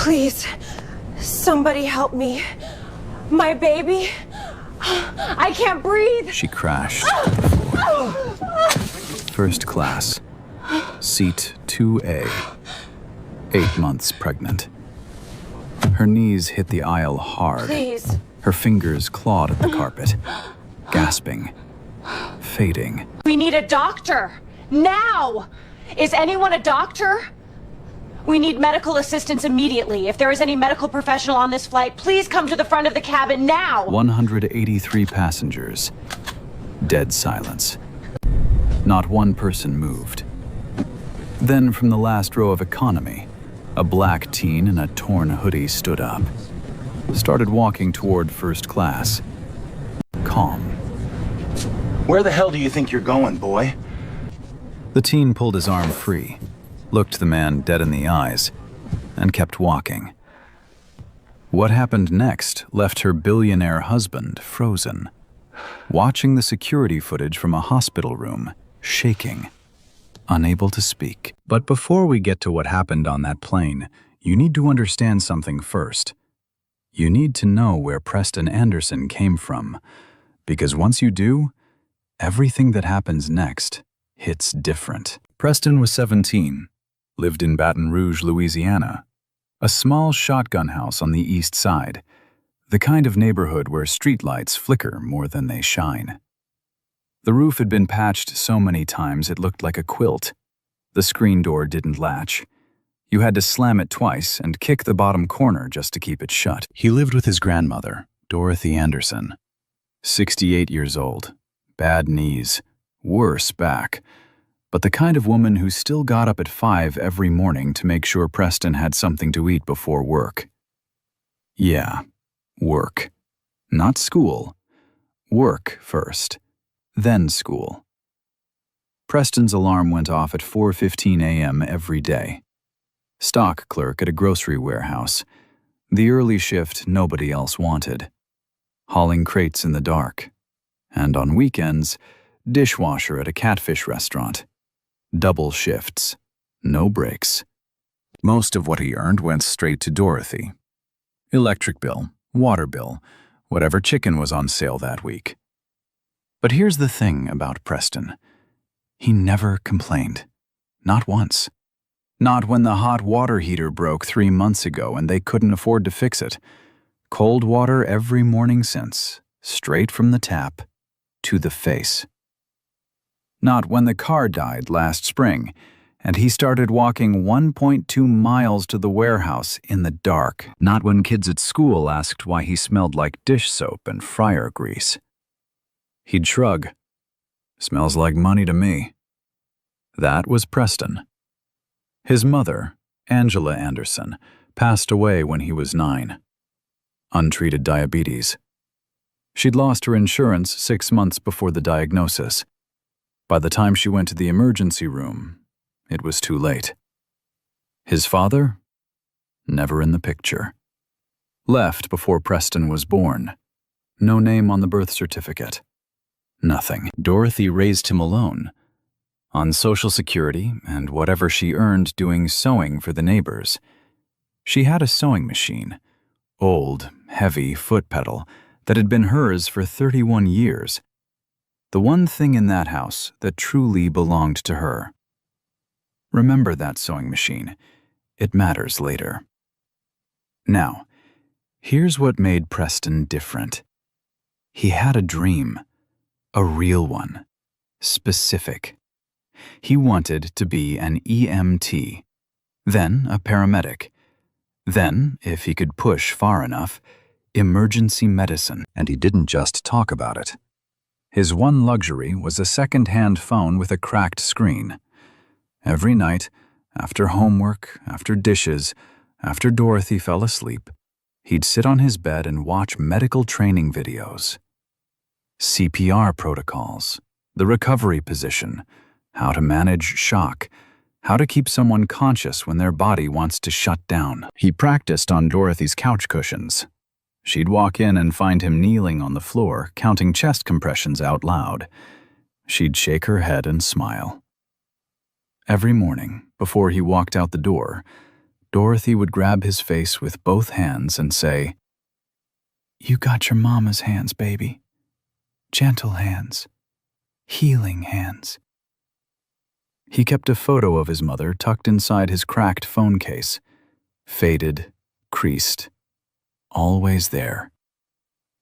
Please, somebody help me. My baby. I can't breathe. She crashed to the floor. First class, seat 2A, 8 months pregnant. Her knees hit the aisle hard. Please. Her fingers clawed at the carpet, gasping, fading. We need a doctor. Now! Is anyone a doctor? We need medical assistance immediately. If there is any medical professional on this flight, please come to the front of the cabin now. 183 passengers. Dead silence. Not one person moved. Then from the last row of economy, a black teen in a torn hoodie stood up, started walking toward first class. Calm. Where the hell do you think you're going, boy? The teen pulled his arm free, looked the man dead in the eyes, and kept walking. What happened next left her billionaire husband frozen, watching the security footage from a hospital room, shaking, unable to speak. But before we get to what happened on that plane, you need to understand something first. You need to know where Preston Anderson came from, because once you do, everything that happens next hits different. Preston was 17, lived in Baton Rouge, Louisiana, a small shotgun house on the east side, the kind of neighborhood where streetlights flicker more than they shine. The roof had been patched so many times it looked like a quilt. The screen door didn't latch. You had to slam it twice and kick the bottom corner just to keep it shut. He lived with his grandmother, Dorothy Anderson, 68 years old, bad knees, worse back, but the kind of woman who still got up at 5 every morning to make sure Preston had something to eat before work. Yeah, work. Not school. Work first, then school. Preston's alarm went off at 4:15 a.m. every day. Stock clerk at a grocery warehouse. The early shift nobody else wanted. Hauling crates in the dark. And on weekends, dishwasher at a catfish restaurant. Double shifts. No breaks. Most of what he earned went straight to Dorothy. Electric bill, water bill, whatever chicken was on sale that week. But here's the thing about Preston. He never complained. Not once. Not when the hot water heater broke 3 months ago and they couldn't afford to fix it. Cold water every morning since, straight from the tap to the face. Not when the car died last spring and he started walking 1.2 miles to the warehouse in the dark. Not when kids at school asked why he smelled like dish soap and fryer grease. He'd shrug. Smells like money to me. That was Preston. His mother, Angela Anderson, passed away when he was 9. Untreated diabetes. She'd lost her insurance 6 months before the diagnosis. By the time she went to the emergency room, it was too late. His father? Never in the picture. Left before Preston was born. No name on the birth certificate. Nothing. Dorothy raised him alone, on Social Security and whatever she earned doing sewing for the neighbors. She had a sewing machine, old, heavy foot pedal, that had been hers for 31 years. The one thing in that house that truly belonged to her. Remember that sewing machine. It matters later. Now, here's what made Preston different. He had a dream. A real one. Specific. He wanted to be an EMT, then a paramedic, then, if he could push far enough, emergency medicine. And he didn't just talk about it. His one luxury was a second-hand phone with a cracked screen. Every night, after homework, after dishes, after Dorothy fell asleep, he'd sit on his bed and watch medical training videos. CPR protocols, the recovery position, how to manage shock, how to keep someone conscious when their body wants to shut down. He practiced on Dorothy's couch cushions. She'd walk in and find him kneeling on the floor, counting chest compressions out loud. She'd shake her head and smile. Every morning, before he walked out the door, Dorothy would grab his face with both hands and say, "You got your mama's hands, baby. Gentle hands. Healing hands." He kept a photo of his mother tucked inside his cracked phone case. Faded, creased, always there.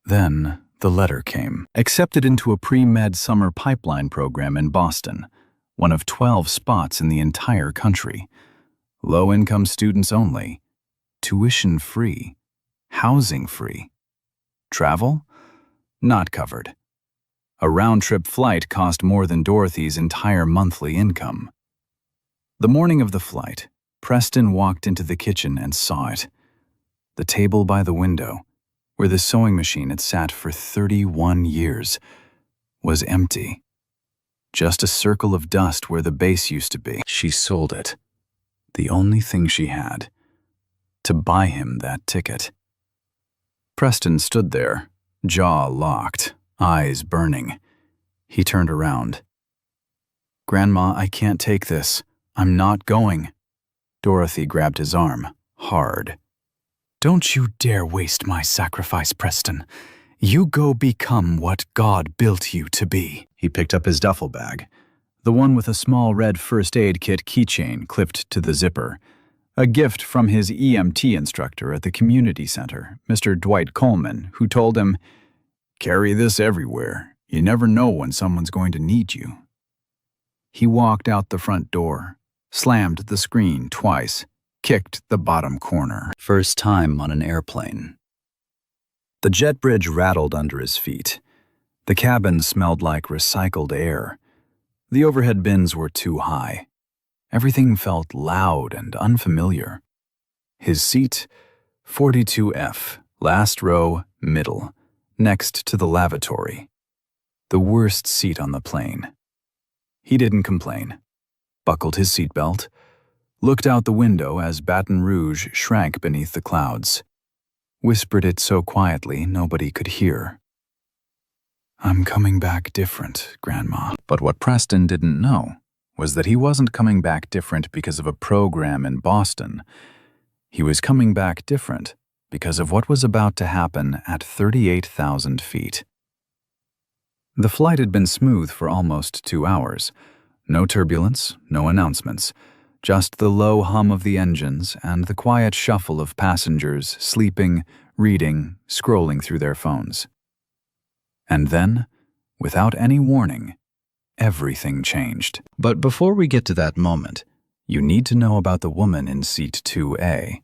Then the letter came. Accepted into a pre-med summer pipeline program in Boston, one of 12 spots in the entire country. Low-income students only. Tuition free. Housing free. Travel? Not covered. A round-trip flight cost more than Dorothy's entire monthly income. The morning of the flight, Preston walked into the kitchen and saw it. The table by the window, where the sewing machine had sat for 31 years, was empty. Just a circle of dust where the base used to be. She sold it. The only thing she had. To buy him that ticket. Preston stood there, jaw locked, eyes burning. He turned around. "Grandma, I can't take this. I'm not going." Dorothy grabbed his arm, hard. "Don't you dare waste my sacrifice, Preston. You go become what God built you to be." He picked up his duffel bag, the one with a small red first aid kit keychain clipped to the zipper, a gift from his EMT instructor at the community center, Mr. Dwight Coleman, who told him, "Carry this everywhere. You never know when someone's going to need you." He walked out the front door, slammed the screen twice, kicked the bottom corner. First time on an airplane. The jet bridge rattled under his feet. The cabin smelled like recycled air. The overhead bins were too high. Everything felt loud and unfamiliar. His seat, 42F, last row, middle, next to the lavatory. The worst seat on the plane. He didn't complain. Buckled his seatbelt, looked out the window as Baton Rouge shrank beneath the clouds. Whispered it so quietly nobody could hear. "I'm coming back different, Grandma." But what Preston didn't know was that he wasn't coming back different because of a program in Boston. He was coming back different because of what was about to happen at 38,000 feet. The flight had been smooth for almost 2 hours. No turbulence, no announcements, just the low hum of the engines and the quiet shuffle of passengers sleeping, reading, scrolling through their phones. And then, without any warning, everything changed. But before we get to that moment, you need to know about the woman in seat 2A.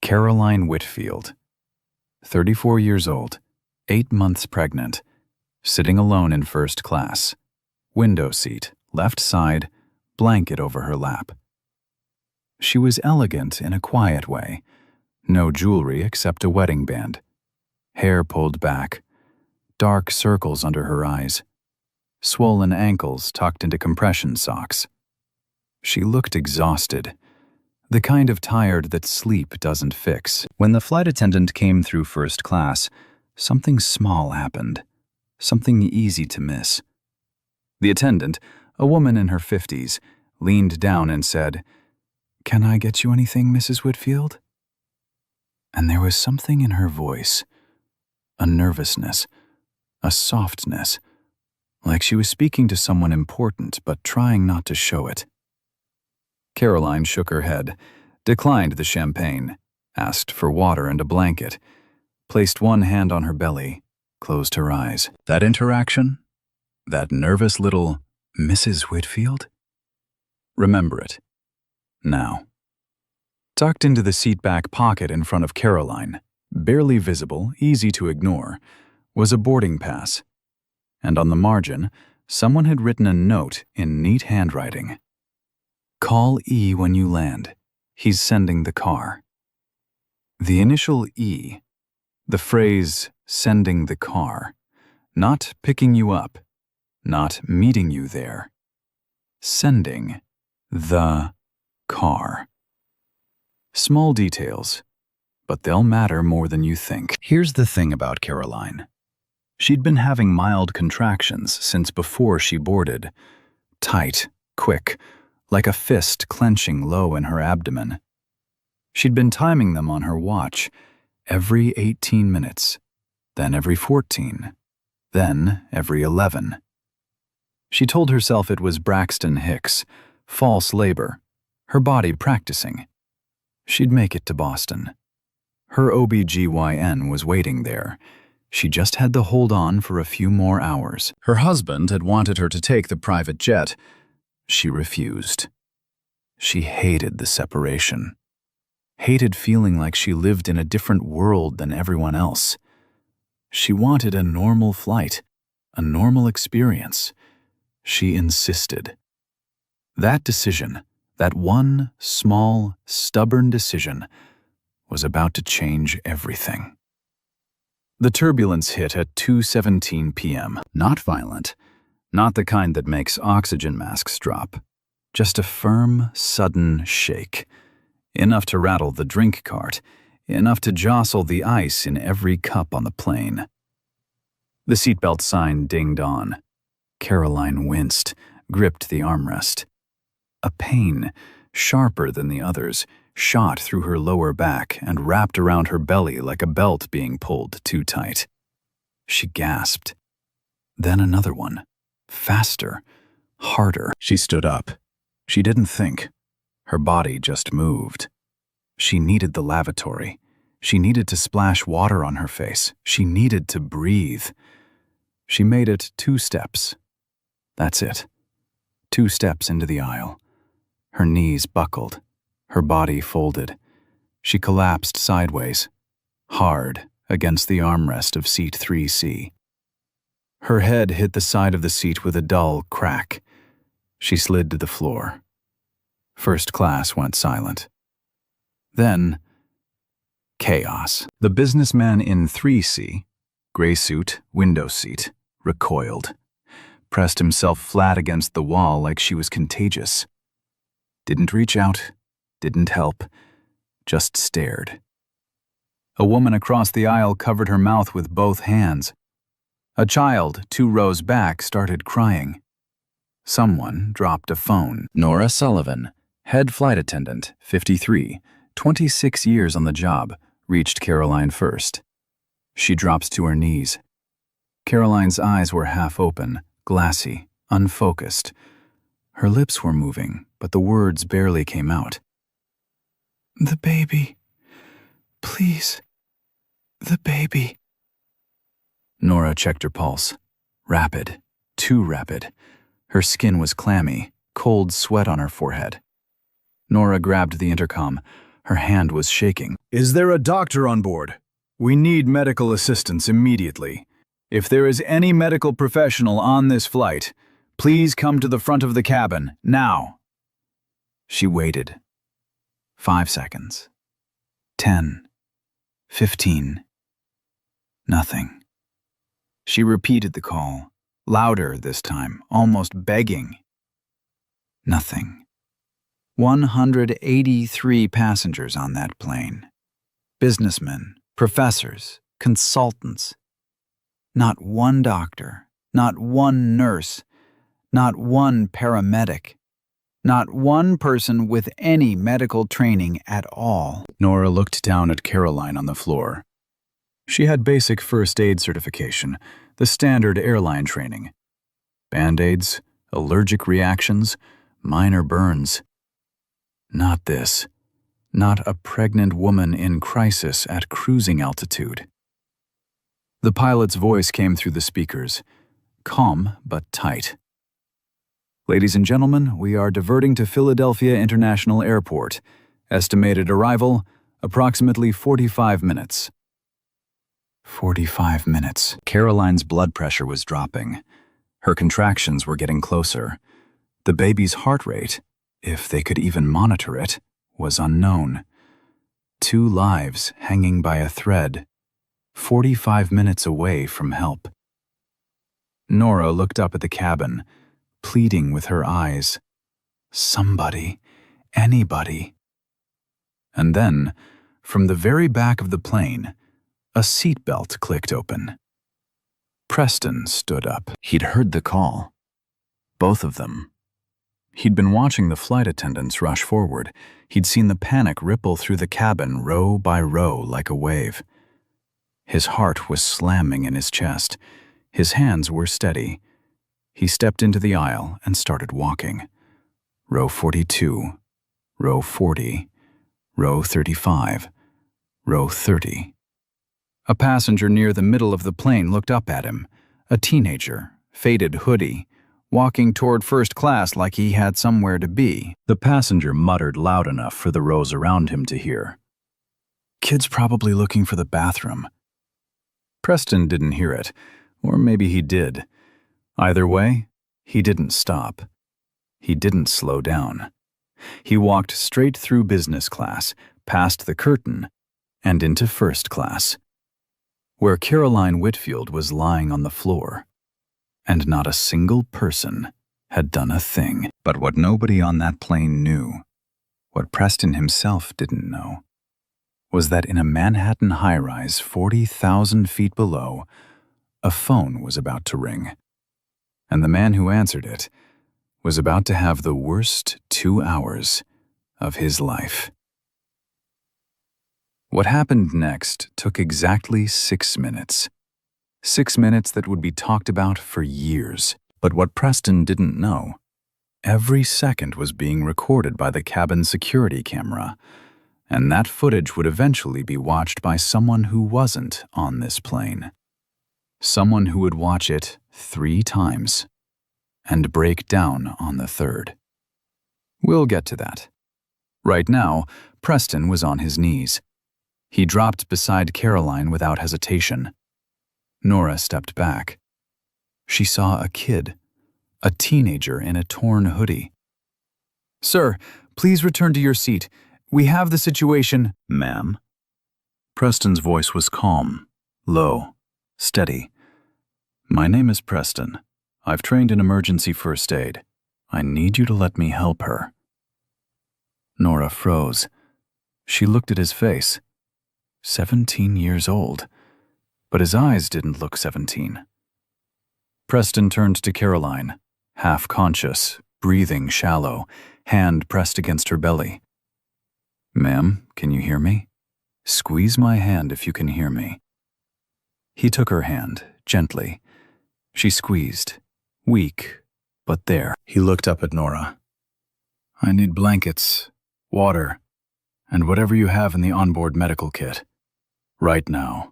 Caroline Whitfield. 34 years old, 8 months pregnant, sitting alone in first class. Window seat, left side, blanket over her lap. She was elegant in a quiet way. No jewelry except a wedding band. Hair pulled back. Dark circles under her eyes. Swollen ankles tucked into compression socks. She looked exhausted. The kind of tired that sleep doesn't fix. When the flight attendant came through first class, something small happened. Something easy to miss. The attendant, a woman in her 50s, leaned down and said, "Can I get you anything, Mrs. Whitfield?" And there was something in her voice, a nervousness, a softness, like she was speaking to someone important but trying not to show it. Caroline shook her head, declined the champagne, asked for water and a blanket, placed one hand on her belly, closed her eyes. That interaction? That nervous little "Mrs. Whitfield"? Remember it. Now. Tucked into the seat back pocket in front of Caroline, barely visible, easy to ignore, was a boarding pass. And on the margin, someone had written a note in neat handwriting. "Call E when you land. He's sending the car." The initial E, the phrase "sending the car," not picking you up, not meeting you there. Sending the car. Small details, but they'll matter more than you think. Here's the thing about Caroline. She'd been having mild contractions since before she boarded. Tight, quick, like a fist clenching low in her abdomen. She'd been timing them on her watch, every 18 minutes, then every 14, then every 11. She told herself it was Braxton Hicks, false labor, her body practicing. She'd make it to Boston. Her OB/GYN was waiting there. She just had to hold on for a few more hours. Her husband had wanted her to take the private jet. She refused. She hated the separation. Hated feeling like she lived in a different world than everyone else. She wanted a normal flight, a normal experience. She insisted. That decision, that one small, stubborn decision, was about to change everything. The turbulence hit at 2:17 p.m. Not violent, not the kind that makes oxygen masks drop. Just a firm, sudden shake. Enough to rattle the drink cart, enough to jostle the ice in every cup on the plane. The seatbelt sign dinged on. Caroline winced, gripped the armrest. A pain, sharper than the others, shot through her lower back and wrapped around her belly like a belt being pulled too tight. She gasped. Then another one. Faster. Harder. She stood up. She didn't think. Her body just moved. She needed the lavatory. She needed to splash water on her face. She needed to breathe. She made it 2 steps. That's it. 2 steps into the aisle. Her knees buckled. Her body folded. She collapsed sideways, hard against the armrest of seat 3C. Her head hit the side of the seat with a dull crack. She slid to the floor. First class went silent. Then, chaos. The businessman in 3C, gray suit, window seat, recoiled, pressed himself flat against the wall like she was contagious. Didn't reach out, didn't help, just stared. A woman across the aisle covered her mouth with both hands. A child 2 rows back started crying. Someone dropped a phone. Nora Sullivan, head flight attendant, 53, 26 years on the job, reached Caroline first. She drops to her knees. Caroline's eyes were half open, glassy, unfocused. Her lips were moving, but the words barely came out. "The baby. Please. The baby." Nora checked her pulse. Rapid. Too rapid. Her skin was clammy, cold sweat on her forehead. Nora grabbed the intercom. Her hand was shaking. "Is there a doctor on board? We need medical assistance immediately. If there is any medical professional on this flight, please come to the front of the cabin, now." She waited. 5 seconds. 10. 15. Nothing. She repeated the call, louder this time, almost begging. Nothing. 183 passengers on that plane. Businessmen, professors, consultants. Not one doctor, not one nurse, not one paramedic, not one person with any medical training at all. Nora looked down at Caroline on the floor. She had basic first aid certification, the standard airline training. Band-aids, allergic reactions, minor burns. Not this. Not a pregnant woman in crisis at cruising altitude. The pilot's voice came through the speakers, calm but tight. "Ladies and gentlemen, we are diverting to Philadelphia International Airport. Estimated arrival, approximately 45 minutes. 45 minutes. Caroline's blood pressure was dropping. Her contractions were getting closer. The baby's heart rate, if they could even monitor it, was unknown. 2 lives hanging by a thread. 45 minutes away from help. Nora looked up at the cabin, pleading with her eyes. Somebody, anybody. And then, from the very back of the plane, a seatbelt clicked open. Preston stood up. He'd heard the call. Both of them. He'd been watching the flight attendants rush forward. He'd seen the panic ripple through the cabin row by row like a wave. His heart was slamming in his chest. His hands were steady. He stepped into the aisle and started walking. Row 42, row 40, row 35, row 30. A passenger near the middle of the plane looked up at him, a teenager, faded hoodie, walking toward first class like he had somewhere to be. The passenger muttered loud enough for the rows around him to hear. "Kid's probably looking for the bathroom." Preston didn't hear it, or maybe he did. Either way, he didn't stop. He didn't slow down. He walked straight through business class, past the curtain, and into first class, where Caroline Whitfield was lying on the floor. And not a single person had done a thing. But what nobody on that plane knew, what Preston himself didn't know, was that in a Manhattan high-rise 40,000 feet below, a phone was about to ring. And the man who answered it was about to have the worst 2 hours of his life. What happened next took exactly 6 minutes. 6 minutes that would be talked about for years. But what Preston didn't know, every second was being recorded by the cabin security camera, and that footage would eventually be watched by someone who wasn't on this plane. Someone who would watch it 3 times and break down on the third. We'll get to that. Right now, Preston was on his knees. He dropped beside Caroline without hesitation. Nora stepped back. She saw a kid, a teenager in a torn hoodie. "Sir, please return to your seat. We have the situation." "Ma'am?" Preston's voice was calm, low, steady. "My name is Preston. I've trained in emergency first aid. I need you to let me help her." Nora froze. She looked at his face. 17 years old. But his eyes didn't look 17. Preston turned to Caroline, half-conscious, breathing shallow, hand pressed against her belly. "Ma'am, can you hear me? Squeeze my hand if you can hear me." He took her hand, gently. She squeezed, weak, but there. He looked up at Nora. "I need blankets, water, and whatever you have in the onboard medical kit. Right now."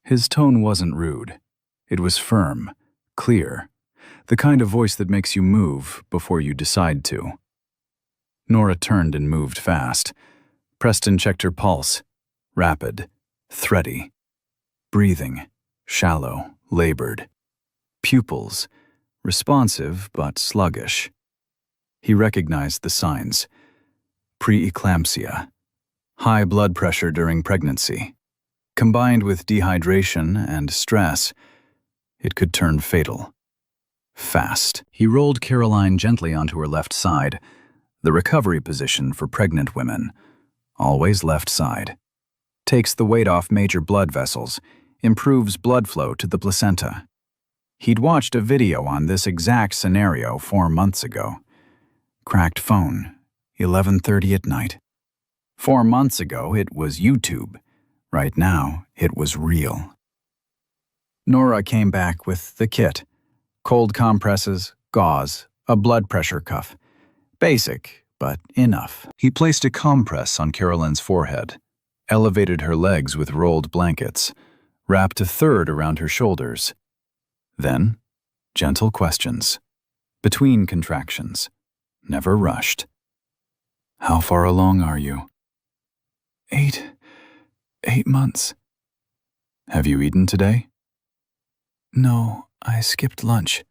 His tone wasn't rude. It was firm, clear, the kind of voice that makes you move before you decide to. Nora turned and moved fast. Preston checked her pulse. Rapid, thready. Breathing, shallow, labored. Pupils, responsive but sluggish. He recognized the signs. Preeclampsia. High blood pressure during pregnancy. Combined with dehydration and stress, it could turn fatal. Fast. He rolled Caroline gently onto her left side, the recovery position for pregnant women. Always left side. Takes the weight off major blood vessels, improves blood flow to the placenta. He'd watched a video on this exact scenario 4 months ago. Cracked phone, 11:30 at night. 4 months ago, it was YouTube. Right now, it was real. Nora came back with the kit. Cold compresses, gauze, a blood pressure cuff. Basic, but enough. He placed a compress on Caroline's forehead, elevated her legs with rolled blankets, wrapped a third around her shoulders. Then, gentle questions. Between contractions. Never rushed. "How far along are you?" Eight months. "Have you eaten today?" "No, I skipped lunch."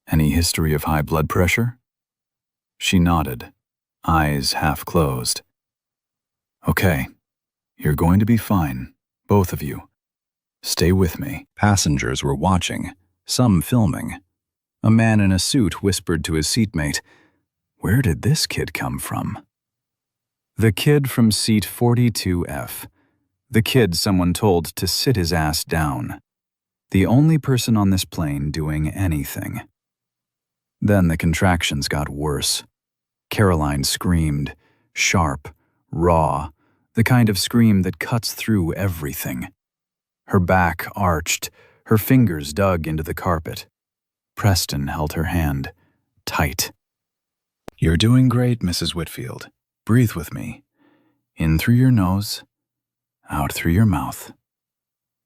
"Any history of high blood pressure?" She nodded, eyes half closed. "Okay, you're going to be fine, both of you. Stay with me." Passengers were watching, some filming. A man in a suit whispered to his seatmate, "Where did this kid come from?" The kid from seat 42F. The kid someone told to sit his ass down. The only person on this plane doing anything. Then the contractions got worse. Caroline screamed, sharp, raw, the kind of scream that cuts through everything. Her back arched, her fingers dug into the carpet. Preston held her hand, tight. "You're doing great, Mrs. Whitfield. Breathe with me. In through your nose, out through your mouth.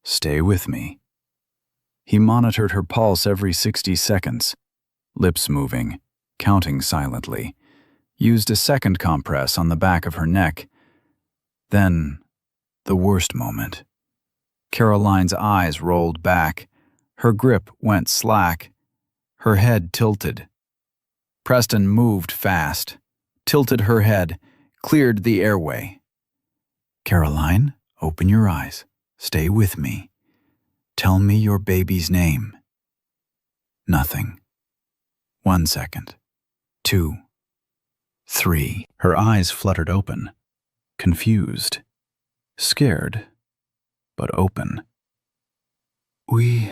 Stay with me." He monitored her pulse every 60 seconds, lips moving, counting silently, used a second compress on the back of her neck. Then, the worst moment. Caroline's eyes rolled back, her grip went slack, her head tilted. Preston moved fast, tilted her head, cleared the airway. "Caroline, open your eyes. Stay with me. Tell me your baby's name." Nothing. 1 second. 2. 3. Her eyes fluttered open, confused, scared, but open. We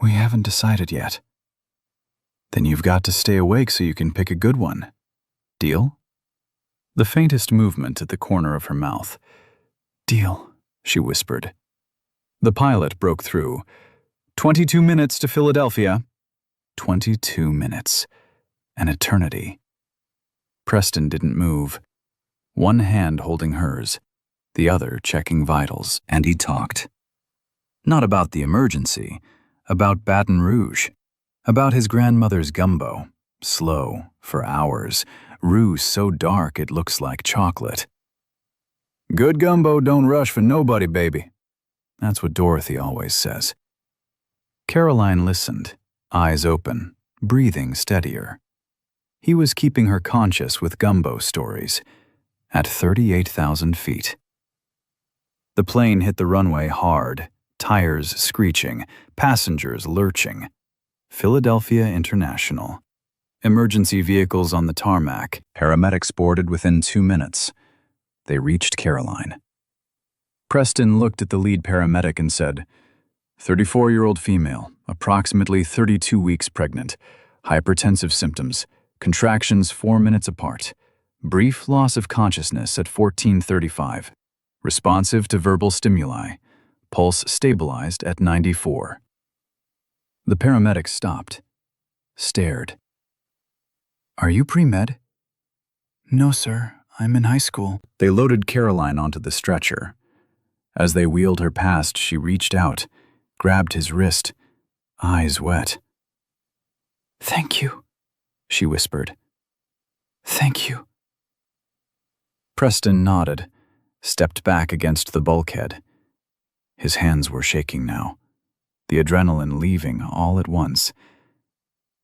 haven't decided yet." "Then you've got to stay awake so you can pick a good one. Deal?" The faintest movement at the corner of her mouth. "Deal," she whispered. The pilot broke through. 22 minutes to Philadelphia." 22 minutes. An eternity. Preston didn't move, one hand holding hers, the other checking vitals, and he talked. Not about the emergency, about Baton Rouge, about his grandmother's gumbo, slow, for hours, roux so dark it looks like chocolate. "Good gumbo don't rush for nobody, baby." That's what Dorothy always says. Caroline listened, eyes open, breathing steadier. He was keeping her conscious with gumbo stories, at 38,000 feet. The plane hit the runway hard, tires screeching, passengers lurching. Philadelphia International. Emergency vehicles on the tarmac. Paramedics boarded within 2 minutes. They reached Caroline. Preston looked at the lead paramedic and said, 34-year-old female, approximately 32 weeks pregnant, hypertensive symptoms, contractions 4 minutes apart, brief loss of consciousness at 14:35, responsive to verbal stimuli, pulse stabilized at 94. The paramedic stopped, stared. "Are you pre-med?" "No, sir. I'm in high school." They loaded Caroline onto the stretcher. As they wheeled her past, she reached out, grabbed his wrist, eyes wet. "Thank you," she whispered. "Thank you." Preston nodded, stepped back against the bulkhead. His hands were shaking now, the adrenaline leaving all at once.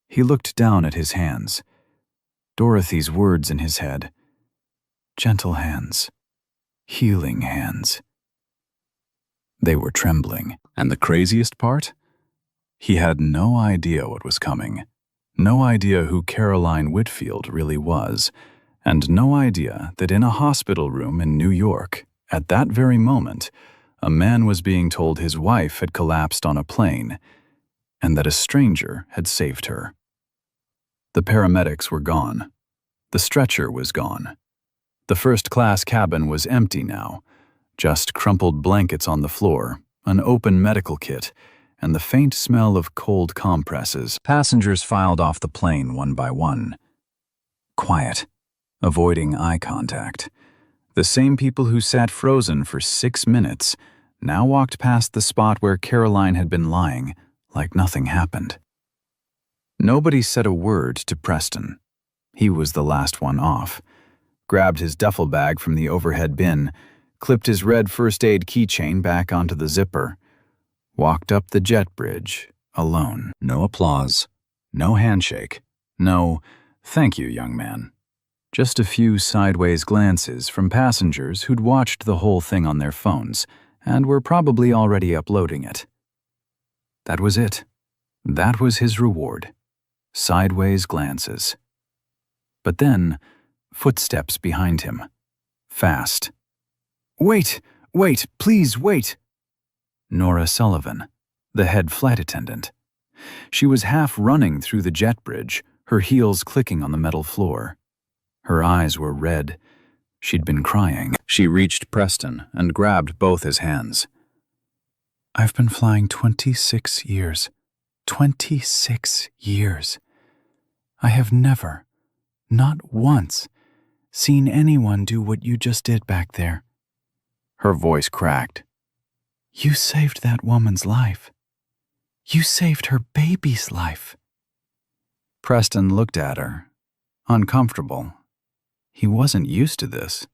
He looked down at his hands, Dorothy's words in his head. Gentle hands, healing hands. They were trembling, and the craziest part? He had no idea what was coming, no idea who Caroline Whitfield really was, and no idea that in a hospital room in New York, at that very moment, a man was being told his wife had collapsed on a plane, and that a stranger had saved her. The paramedics were gone. The stretcher was gone. The first-class cabin was empty now, just crumpled blankets on the floor, an open medical kit, and the faint smell of cold compresses. Passengers filed off the plane one by one. Quiet, avoiding eye contact. The same people who sat frozen for 6 minutes now walked past the spot where Caroline had been lying, like nothing happened. Nobody said a word to Preston. He was the last one off. Grabbed his duffel bag from the overhead bin, clipped his red first aid keychain back onto the zipper, walked up the jet bridge, alone. No applause, no handshake, no, "Thank you, young man." Just a few sideways glances from passengers who'd watched the whole thing on their phones and were probably already uploading it. That was it. That was his reward. Sideways glances. But then, footsteps behind him. Fast. "Wait, please wait." Nora Sullivan, the head flight attendant. She was half running through the jet bridge, her heels clicking on the metal floor. Her eyes were red. She'd been crying. She reached Preston and grabbed both his hands. "I've been flying 26 years. 26 years. I have never, not once, seen anyone do what you just did back there." Her voice cracked. "You saved that woman's life. You saved her baby's life." Preston looked at her, uncomfortable. He wasn't used to this.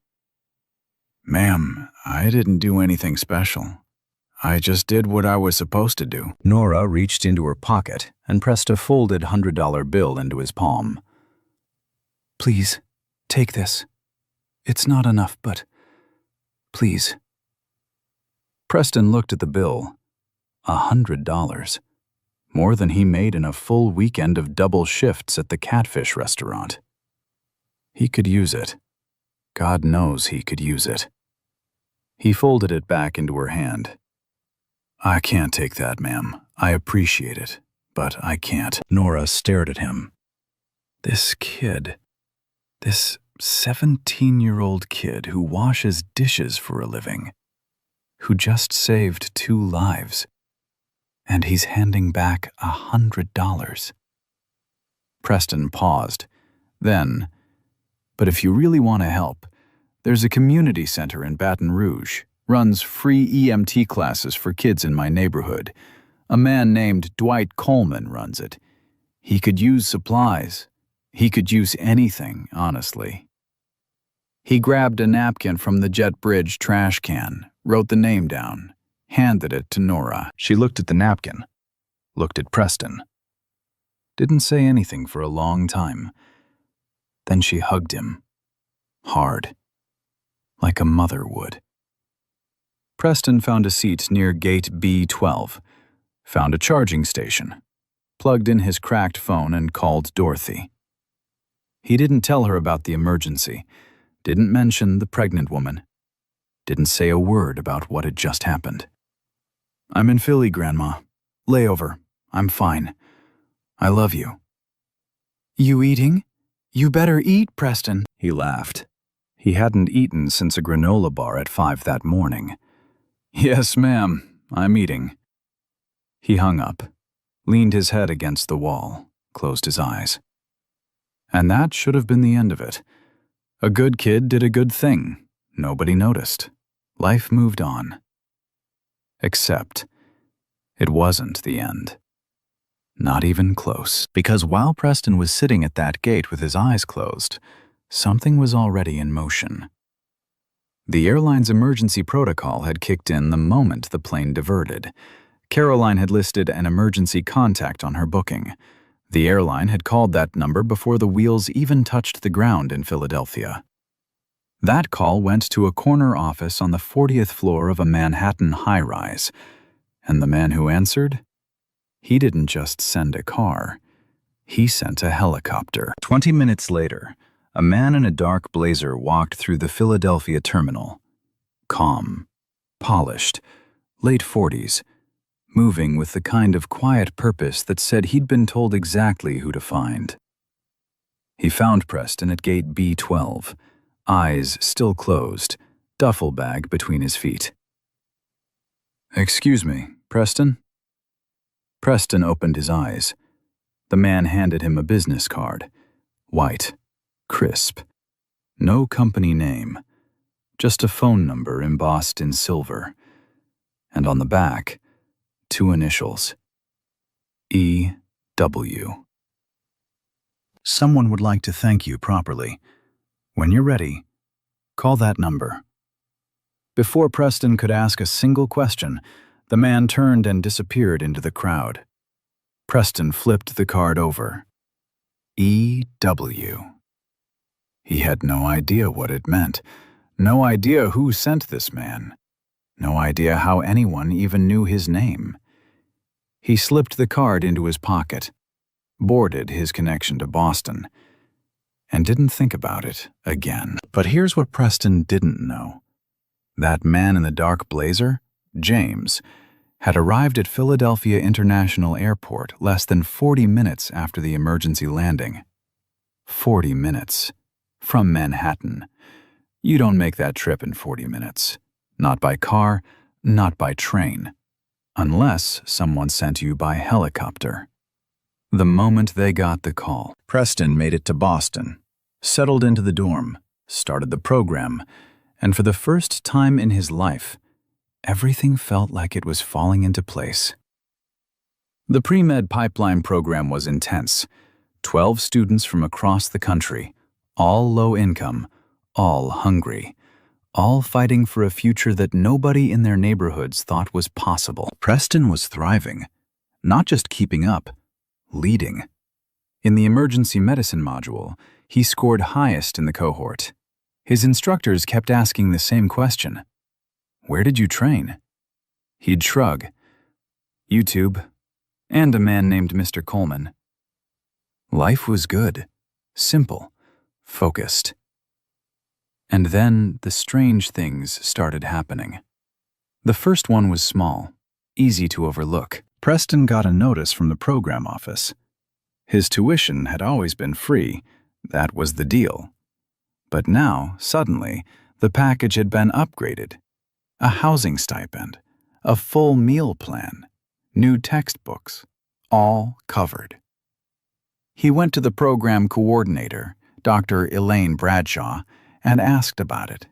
"Ma'am, I didn't do anything special. I just did what I was supposed to do." Nora reached into her pocket and pressed a folded $100 bill into his palm. "Please, take this. It's not enough, but please." Preston looked at the bill. $100. More than he made in a full weekend of double shifts at the Catfish restaurant. He could use it. God knows he could use it. He folded it back into her hand. "I can't take that, ma'am. I appreciate it, but I can't." Nora stared at him. This kid, this 17-year-old kid who washes dishes for a living, who just saved 2 lives, and he's handing back $100. Preston paused. Then, "But if you really want to help, there's a community center in Baton Rouge, runs free EMT classes for kids in my neighborhood. A man named Dwight Coleman runs it. He could use supplies. He could use anything, honestly." He grabbed a napkin from the jet bridge trash can, wrote the name down, handed it to Nora. She looked at the napkin, looked at Preston. Didn't say anything for a long time. Then she hugged him. Hard. Like a mother would. Preston found a seat near gate B12, found a charging station, plugged in his cracked phone and called Dorothy. He didn't tell her about the emergency, didn't mention the pregnant woman, didn't say a word about what had just happened. "I'm in Philly, Grandma. Layover. I'm fine. I love you." "You eating? You better eat, Preston." He laughed. He hadn't eaten since a granola bar at 5 that morning. "Yes, ma'am. I'm eating." He hung up, leaned his head against the wall, closed his eyes. And that should have been the end of it. A good kid did a good thing. Nobody noticed. Life moved on. Except, it wasn't the end. Not even close. Because while Preston was sitting at that gate with his eyes closed, something was already in motion. The airline's emergency protocol had kicked in the moment the plane diverted. Caroline had listed an emergency contact on her booking. The airline had called that number before the wheels even touched the ground in Philadelphia. That call went to a corner office on the 40th floor of a Manhattan high-rise. And the man who answered? He didn't just send a car. He sent a helicopter. 20 minutes later, a man in a dark blazer walked through the Philadelphia terminal. Calm, polished, late 40s, moving with the kind of quiet purpose that said he'd been told exactly who to find. He found Preston at gate B12, eyes still closed, duffel bag between his feet. "Excuse me, Preston?" Preston opened his eyes. The man handed him a business card. White, crisp. No company name. Just a phone number embossed in silver. And on the back, 2 initials. E.W. "Someone would like to thank you properly. When you're ready, call that number." Before Preston could ask a single question, the man turned and disappeared into the crowd. Preston flipped the card over. E.W. He had no idea what it meant. No idea who sent this man. No idea how anyone even knew his name. He slipped the card into his pocket, boarded his connection to Boston, and didn't think about it again. But here's what Preston didn't know. That man in the dark blazer, James, had arrived at Philadelphia International Airport less than 40 minutes after the emergency landing. 40 minutes. From Manhattan. You don't make that trip in 40 minutes. Not by car, not by train. Unless someone sent you by helicopter. The moment they got the call, Preston made it to Boston, settled into the dorm, started the program, and for the first time in his life, everything felt like it was falling into place. The pre-med pipeline program was intense. 12 students from across the country, all low income, all hungry, all fighting for a future that nobody in their neighborhoods thought was possible. Preston was thriving, not just keeping up, leading. In the emergency medicine module, he scored highest in the cohort. His instructors kept asking the same question. Where did you train? He'd shrug. YouTube, and a man named Mr. Coleman. Life was good, simple, focused. And then the strange things started happening. The first one was small, easy to overlook. Preston got a notice from the program office. His tuition had always been free, that was the deal. But now, suddenly, the package had been upgraded. A housing stipend, a full meal plan, new textbooks, all covered. He went to the program coordinator, Dr. Elaine Bradshaw, and asked about it.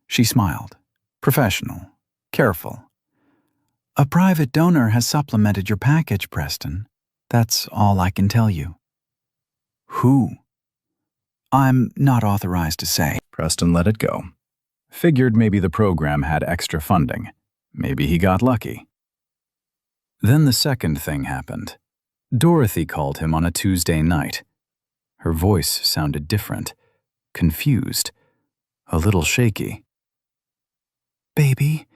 She smiled, professional, careful. A private donor has supplemented your package, Preston. That's all I can tell you. Who? I'm not authorized to say. Preston let it go. Figured maybe the program had extra funding. Maybe he got lucky. Then the second thing happened. Dorothy called him on a Tuesday night. Her voice sounded different, confused, a little shaky. Baby,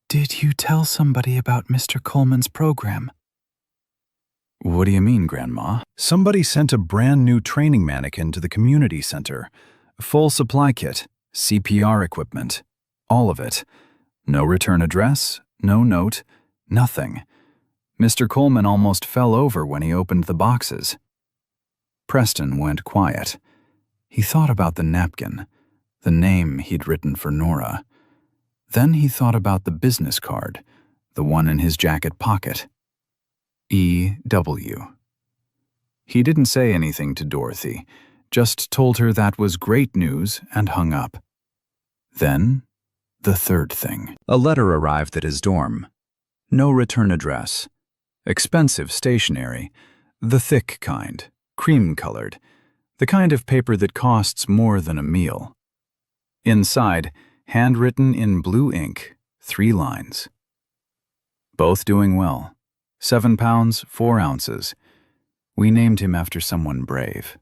did you tell somebody about Mr. Coleman's program? What do you mean, Grandma? Somebody sent a brand new training mannequin to the community center. Full supply kit, CPR equipment, all of it. No return address, no note, nothing. Mr. Coleman almost fell over when he opened the boxes. Preston went quiet. He thought about the napkin, the name he'd written for Nora. Then he thought about the business card, the one in his jacket pocket. E.W. He didn't say anything to Dorothy, just told her that was great news and hung up. Then, the third thing. A letter arrived at his dorm. No return address. Expensive stationery, the thick kind, cream-colored, the kind of paper that costs more than a meal. Inside, handwritten in blue ink, 3 lines. Both doing well. 7 pounds, 4 ounces. We named him after someone brave.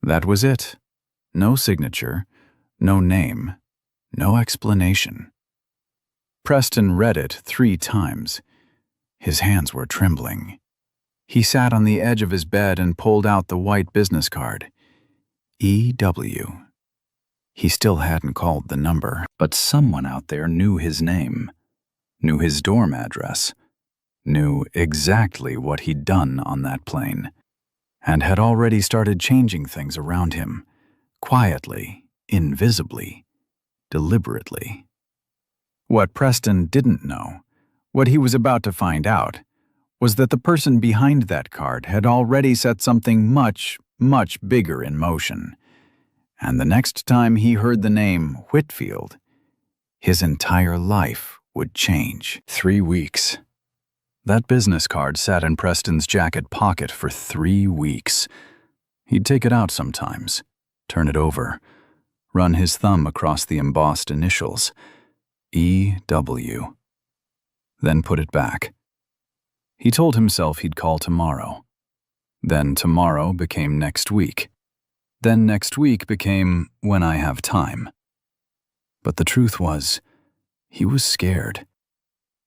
That was it. No signature, no name, no explanation. Preston read it 3 times. His hands were trembling. He sat on the edge of his bed and pulled out the white business card. E.W. He still hadn't called the number, but someone out there knew his name, knew his dorm address, knew exactly what he'd done on that plane, and had already started changing things around him, quietly, invisibly, deliberately. What Preston didn't know, what he was about to find out, was that the person behind that card had already set something much, much bigger in motion. And the next time he heard the name Whitfield, his entire life would change. 3 weeks. That business card sat in Preston's jacket pocket for 3 weeks. He'd take it out sometimes, turn it over, run his thumb across the embossed initials, E.W., then put it back. He told himself he'd call tomorrow. Then tomorrow became next week. Then next week became when I have time. But the truth was, he was scared.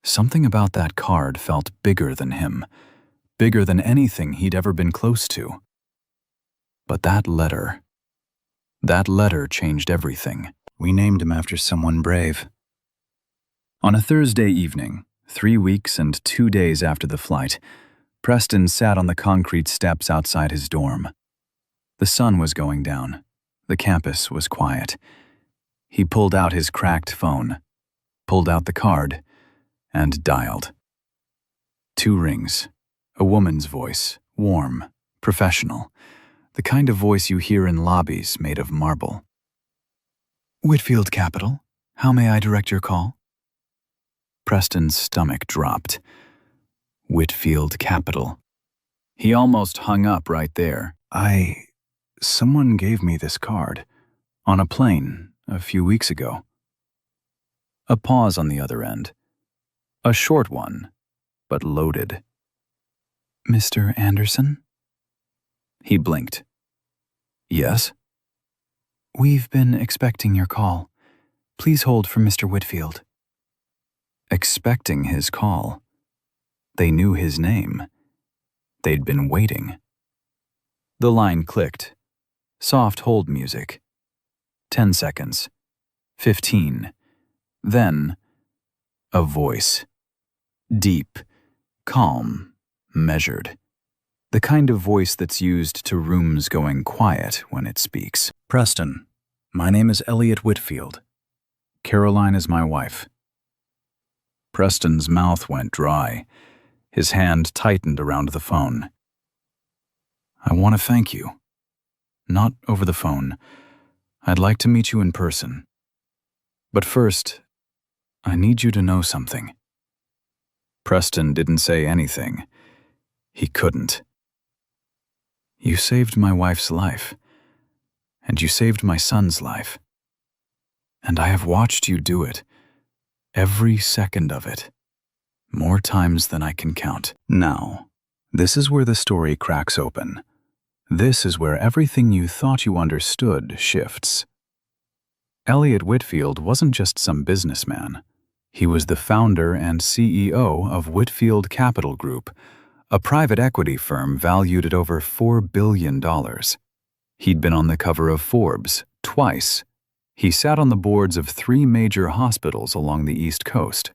Something about that card felt bigger than him, bigger than anything he'd ever been close to. But that letter changed everything. We named him after someone brave. On a Thursday evening, 3 weeks and 2 days after the flight, Preston sat on the concrete steps outside his dorm. The sun was going down. The campus was quiet. He pulled out his cracked phone, pulled out the card, and dialed. 2 rings. A woman's voice, warm, professional, the kind of voice you hear in lobbies made of marble. "Whitfield Capital, how may I direct your call?" Preston's stomach dropped. Whitfield Capital. He almost hung up right there. Someone gave me this card. On a plane, a few weeks ago. A pause on the other end. A short one, but loaded. "Mr. Anderson?" He blinked. "Yes?" "We've been expecting your call. Please hold for Mr. Whitfield." Expecting his call. They knew his name. They'd been waiting. The line clicked. Soft hold music. 10 seconds. 15. Then, a voice. Deep, calm, measured. The kind of voice that's used to rooms going quiet when it speaks. "Preston, my name is Elliot Whitfield. Caroline is my wife." Preston's mouth went dry. His hand tightened around the phone. "I want to thank you. Not over the phone. I'd like to meet you in person. But first, I need you to know something." Preston didn't say anything. He couldn't. "You saved my wife's life, and you saved my son's life. And I have watched you do it, every second of it, more times than I can count. Now, this is where the story cracks open. This is where everything you thought you understood shifts." Elliot Whitfield wasn't just some businessman. He was the founder and CEO of Whitfield Capital Group, a private equity firm valued at over $4 billion. He'd been on the cover of Forbes twice. He sat on the boards of 3 major hospitals along the East Coast.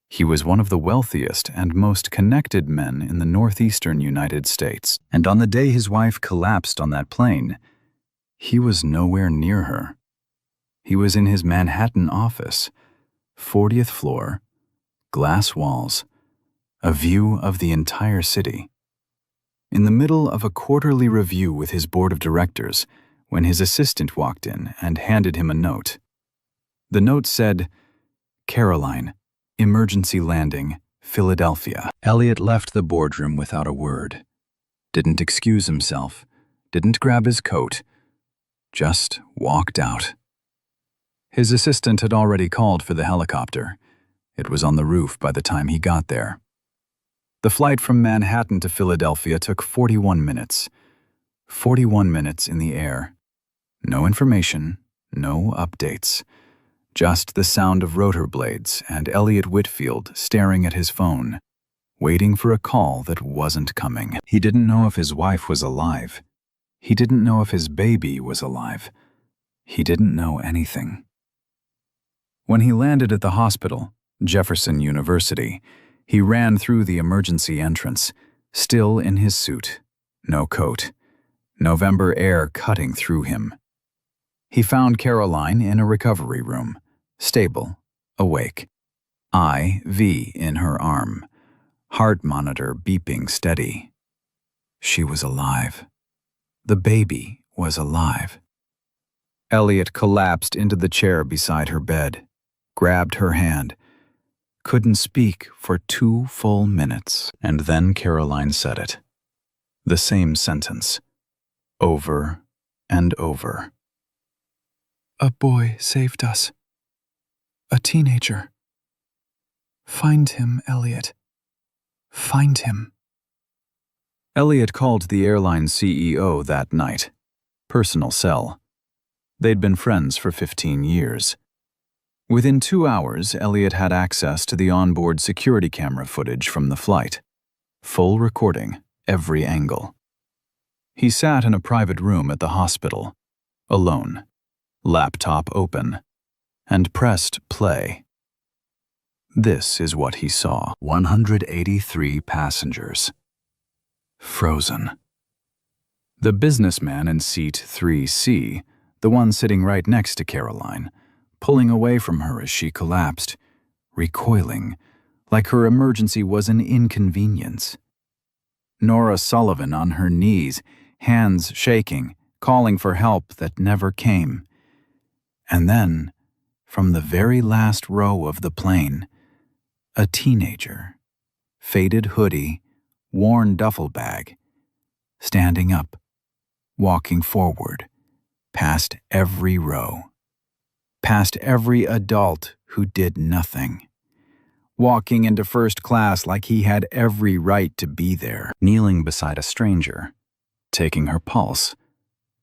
He was one of the wealthiest and most connected men in the northeastern United States. And on the day his wife collapsed on that plane, he was nowhere near her. He was in his Manhattan office, 40th floor, glass walls, a view of the entire city. In the middle of a quarterly review with his board of directors, when his assistant walked in and handed him a note. The note said, "Caroline, emergency landing, Philadelphia." Elliot left the boardroom without a word. Didn't excuse himself, didn't grab his coat, just walked out. His assistant had already called for the helicopter. It was on the roof by the time he got there. The flight from Manhattan to Philadelphia took 41 minutes. 41 minutes in the air. No information, no updates. Just the sound of rotor blades and Elliot Whitfield staring at his phone, waiting for a call that wasn't coming. He didn't know if his wife was alive. He didn't know if his baby was alive. He didn't know anything. When he landed at the hospital, Jefferson University, he ran through the emergency entrance, still in his suit, no coat, November air cutting through him. He found Caroline in a recovery room, stable, awake, IV in her arm, heart monitor beeping steady. She was alive. The baby was alive. Elliot collapsed into the chair beside her bed, grabbed her hand, couldn't speak for 2 full minutes, and then Caroline said it. The same sentence, over and over. "A boy saved us. A teenager. Find him, Elliot. Find him." Elliot called the airline CEO that night. Personal cell. They'd been friends for 15 years. Within 2 hours, Elliot had access to the onboard security camera footage from the flight. Full recording, every angle. He sat in a private room at the hospital, alone, laptop open, and pressed play. This is what he saw. 183 passengers. Frozen. The businessman in seat 3C, the one sitting right next to Caroline, pulling away from her as she collapsed, recoiling, like her emergency was an inconvenience. Nora Sullivan on her knees, hands shaking, calling for help that never came. And then, from the very last row of the plane, a teenager, faded hoodie, worn duffel bag, standing up, walking forward, past every row, past every adult who did nothing, walking into first class like he had every right to be there, kneeling beside a stranger, taking her pulse,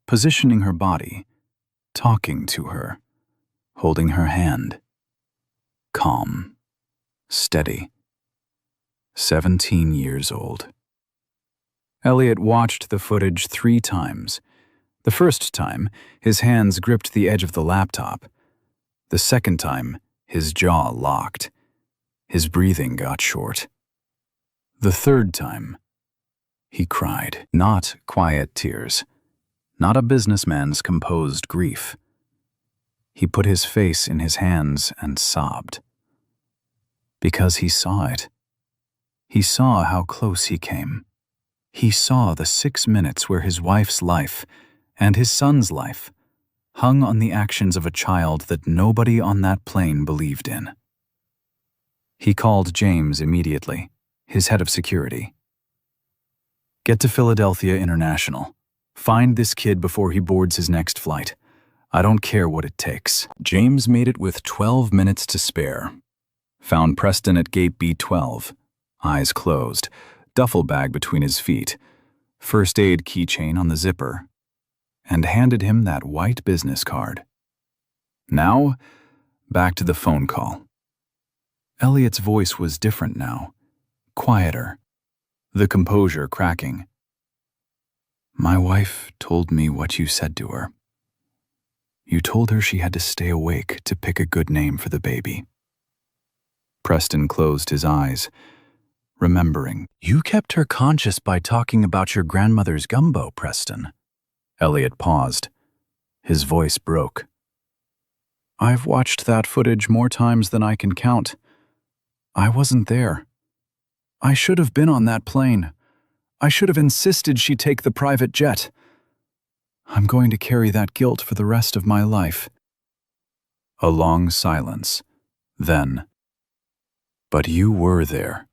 positioning her body, talking to her, holding her hand. Calm, steady. 17 years old. Elliot watched the footage 3 times. The first time, his hands gripped the edge of the laptop. The second time, his jaw locked. His breathing got short. The third time, he cried. Not quiet tears. Not a businessman's composed grief. He put his face in his hands and sobbed. Because he saw it. He saw how close he came. He saw the 6 minutes where his wife's life and his son's life hung on the actions of a child that nobody on that plane believed in. He called James immediately, his head of security. Get to Philadelphia International. Find this kid before he boards his next flight. I don't care what it takes. James made it with 12 minutes to spare. Found Preston at gate B12, eyes closed, duffel bag between his feet, first aid keychain on the zipper, and handed him that white business card. Now, back to the phone call. Elliot's voice was different now, quieter, the composure cracking. My wife told me what you said to her. You told her she had to stay awake to pick a good name for the baby. Preston closed his eyes, remembering. You kept her conscious by talking about your grandmother's gumbo, Preston. Elliot paused. His voice broke. I've watched that footage more times than I can count. I wasn't there. I should have been on that plane. I should have insisted she take the private jet. I'm going to carry that guilt for the rest of my life. A long silence. Then, but you were there,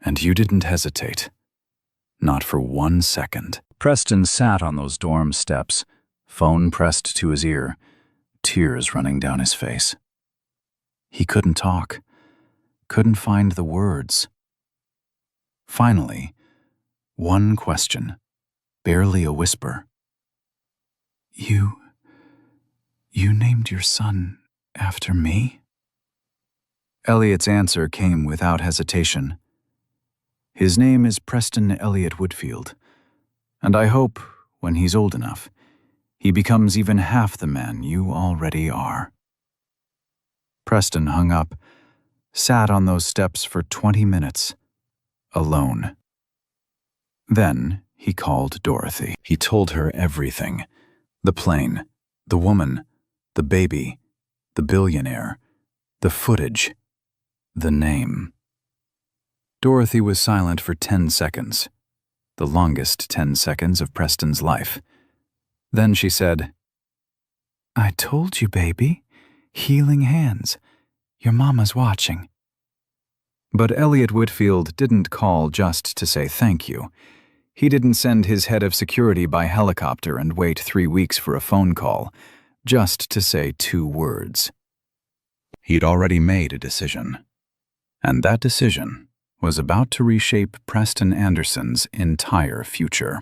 and you didn't hesitate. Not for 1 second. Preston sat on those dorm steps, phone pressed to his ear, tears running down his face. He couldn't talk, couldn't find the words. Finally, one question, barely a whisper. You named your son after me? Elliot's answer came without hesitation. His name is Preston Elliot Woodfield, and I hope, when he's old enough, he becomes even half the man you already are. Preston hung up, sat on those steps for 20 minutes, alone. Then he called Dorothy. He told her everything. The plane, the woman, the baby, the billionaire, the footage, the name. Dorothy was silent for 10 seconds, the longest 10 seconds of Preston's life. Then she said, I told you, baby. Healing hands. Your mama's watching. But Elliot Whitfield didn't call just to say thank you. He didn't send his head of security by helicopter and wait 3 weeks for a phone call, just to say 2 words. He'd already made a decision. And that decision was about to reshape Preston Anderson's entire future.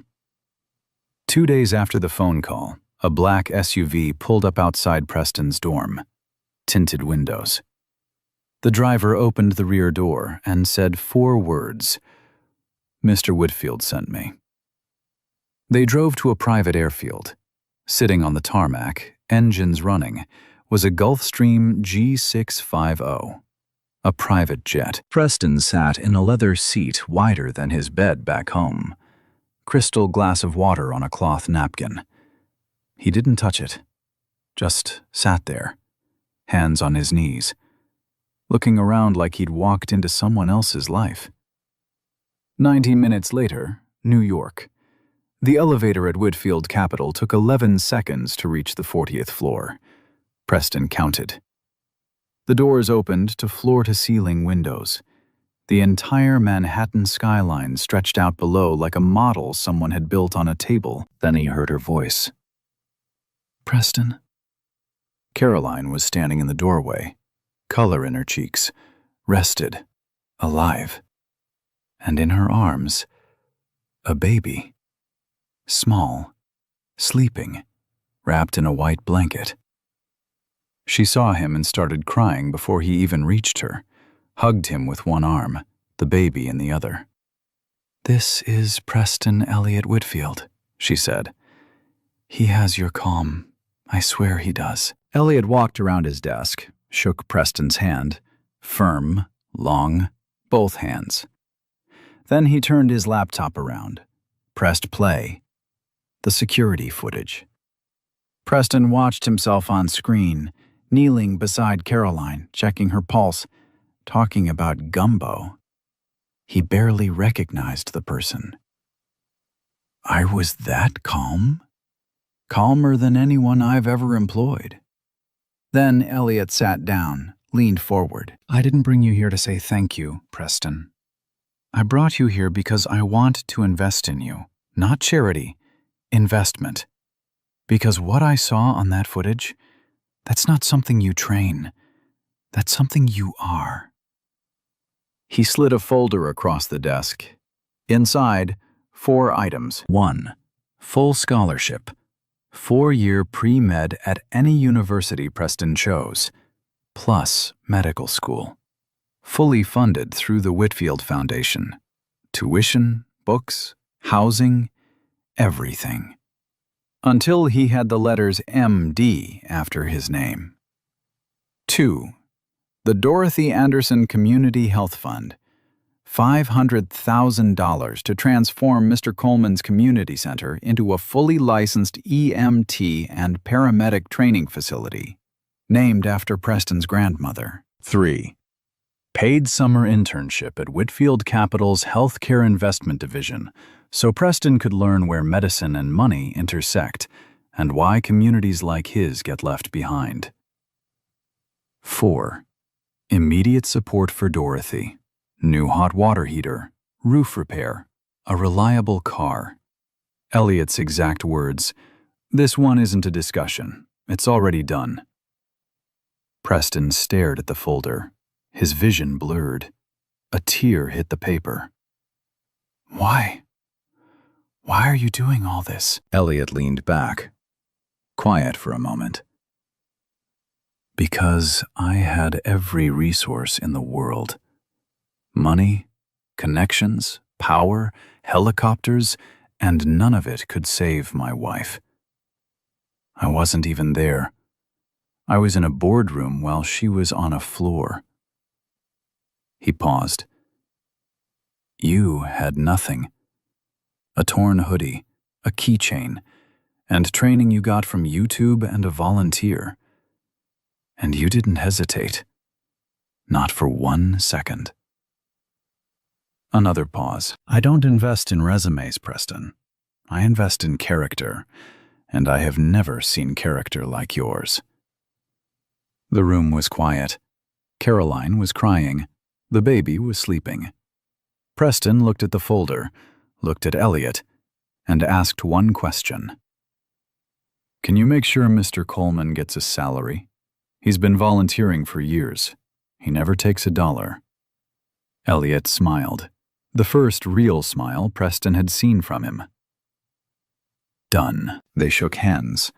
2 days after the phone call, a black SUV pulled up outside Preston's dorm. Tinted windows. The driver opened the rear door and said 4 words. Mr. Whitfield sent me. They drove to a private airfield. Sitting on the tarmac, engines running, was a Gulfstream G650, a private jet. Preston sat in a leather seat wider than his bed back home. Crystal glass of water on a cloth napkin. He didn't touch it, just sat there, hands on his knees, looking around like he'd walked into someone else's life. 90 minutes later, New York. The elevator at Whitfield Capitol took 11 seconds to reach the 40th floor. Preston counted. The doors opened to floor-to-ceiling windows. The entire Manhattan skyline stretched out below like a model someone had built on a table. Then he heard her voice. "Preston?" Caroline was standing in the doorway, color in her cheeks, rested, alive. And in her arms, a baby. Small, sleeping, wrapped in a white blanket. She saw him and started crying before he even reached her, hugged him with one arm, the baby in the other. "This is Preston Elliott Whitfield," she said. "He has your calm. I swear he does." Elliott walked around his desk, shook Preston's hand, firm, long, both hands. Then he turned his laptop around, pressed play. The security footage. Preston watched himself on screen, kneeling beside Caroline, checking her pulse, talking about gumbo. He barely recognized the person. "I was that calm? Calmer than anyone I've ever employed." Then Elliott sat down, leaned forward. "I didn't bring you here to say thank you, Preston. I brought you here because I want to invest in you, not charity, investment. Because what I saw on that footage, that's not something you train. That's something you are." He slid a folder across the desk. Inside, 4 items. 1. Full scholarship. 4-year pre-med at any university Preston chose. Plus medical school. Fully funded through the Whitfield Foundation. Tuition, books, housing, everything. Until he had the letters MD after his name. 2. The Dorothy Anderson Community Health Fund. $500,000 to transform Mr. Coleman's community center into a fully licensed EMT and paramedic training facility, named after Preston's grandmother. 3. Paid summer internship at Whitfield Capitol's Healthcare Investment Division, so Preston could learn where medicine and money intersect and why communities like his get left behind. 4. Immediate support for Dorothy. New hot water heater, roof repair, a reliable car. Elliott's exact words, "This one isn't a discussion. It's already done." Preston stared at the folder, his vision blurred. A tear hit the paper. "Why? Why are you doing all this?" Elliott leaned back, quiet for a moment. "Because I had every resource in the world. Money, connections, power, helicopters, and none of it could save my wife. I wasn't even there. I was in a boardroom while she was on a floor." He paused. "You had nothing. A torn hoodie, a keychain, and training you got from YouTube and a volunteer. And you didn't hesitate. Not for 1 second." Another pause. "I don't invest in resumes, Preston. I invest in character, and I have never seen character like yours." The room was quiet. Caroline was crying. The baby was sleeping. Preston looked at the folder, looked at Elliott, and asked one question. "Can you make sure Mr. Coleman gets a salary? He's been volunteering for years. He never takes $1. Elliott smiled. The first real smile Preston had seen from him. Done. They shook hands.